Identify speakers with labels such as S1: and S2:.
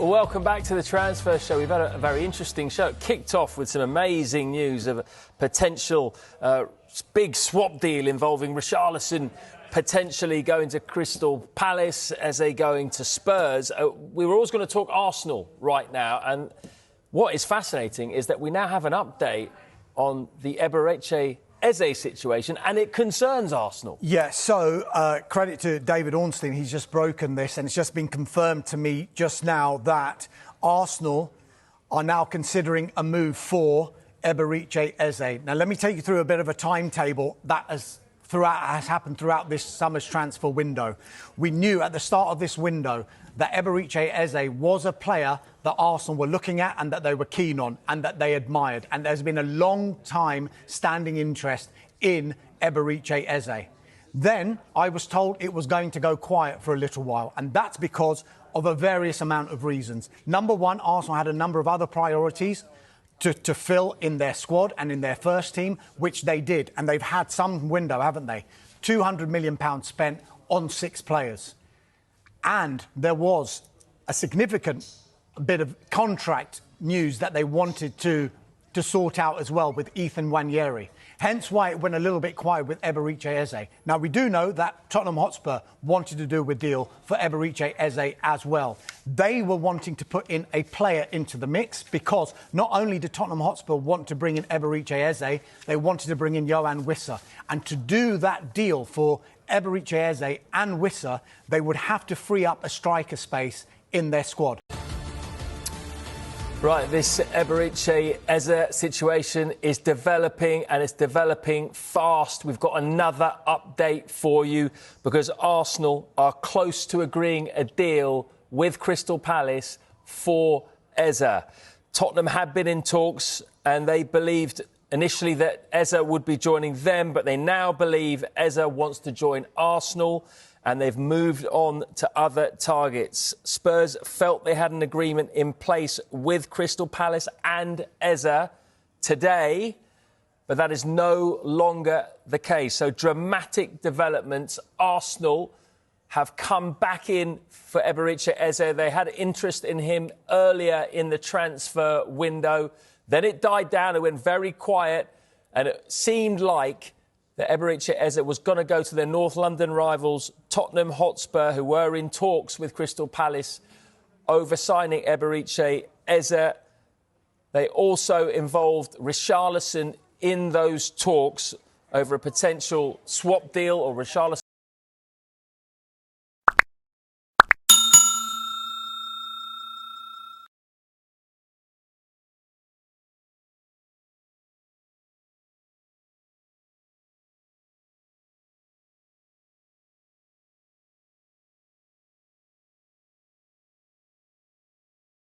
S1: Well, welcome back to the Transfer Show. We've had a very interesting show. It kicked off with some amazing news of a potential big swap deal involving Richarlison potentially going to Crystal Palace, Eze going to Spurs. We were always going to talk Arsenal right now, and what is fascinating is that we now have an update on the Eberechi Eze situation, and it concerns Arsenal.
S2: Yeah, so credit to David Ornstein, he's just broken this, and it's just been confirmed to me just now that Arsenal are now considering a move for Eberechi Eze. Now, let me take you through a bit of a timetable that has happened throughout this summer's transfer window. We knew at the start of this window that Eberechi Eze was a player that Arsenal were looking at and that they were keen on and that they admired. And there's been a long time standing interest in Eberechi Eze. Then I was told it was going to go quiet for a little while, and that's because of a various amount of reasons. Number one, Arsenal had a number of other priorities to fill in their squad and in their first team, which they did. And they've had some window, haven't they? £200 million spent on 6 players. And there was a significant bit of contract news that they wanted to sort out as well with Ethan Nwaneri. Hence why it went a little bit quiet with Eberechi Eze. Now, we do know that Tottenham Hotspur wanted to do a deal for Eberechi Eze as well. They were wanting to put in a player into the mix because not only did Tottenham Hotspur want to bring in Eberechi Eze, they wanted to bring in Yohan Wissa. And to do that deal for Eberechi Eze and Wissa, they would have to free up a striker space in their squad.
S1: Right, this Eberechi Eze situation is developing, and it's developing fast. We've got another update for you because Arsenal are close to agreeing a deal with Crystal Palace for Eze. Tottenham had been in talks and they believed initially that Eze would be joining them, but they now believe Eze wants to join Arsenal, and they've moved on to other targets. Spurs felt they had an agreement in place with Crystal Palace and Eze today, but that is no longer the case. So dramatic developments. Arsenal have come back in for Eberechi Eze. They had interest in him earlier in the transfer window. Then it died down, it went very quiet, and it seemed like that Eberechi Eze was going to go to their North London rivals, Tottenham Hotspur, who were in talks with Crystal Palace over signing Eberechi Eze. They also involved Richarlison in those talks over a potential swap deal, or Richarlison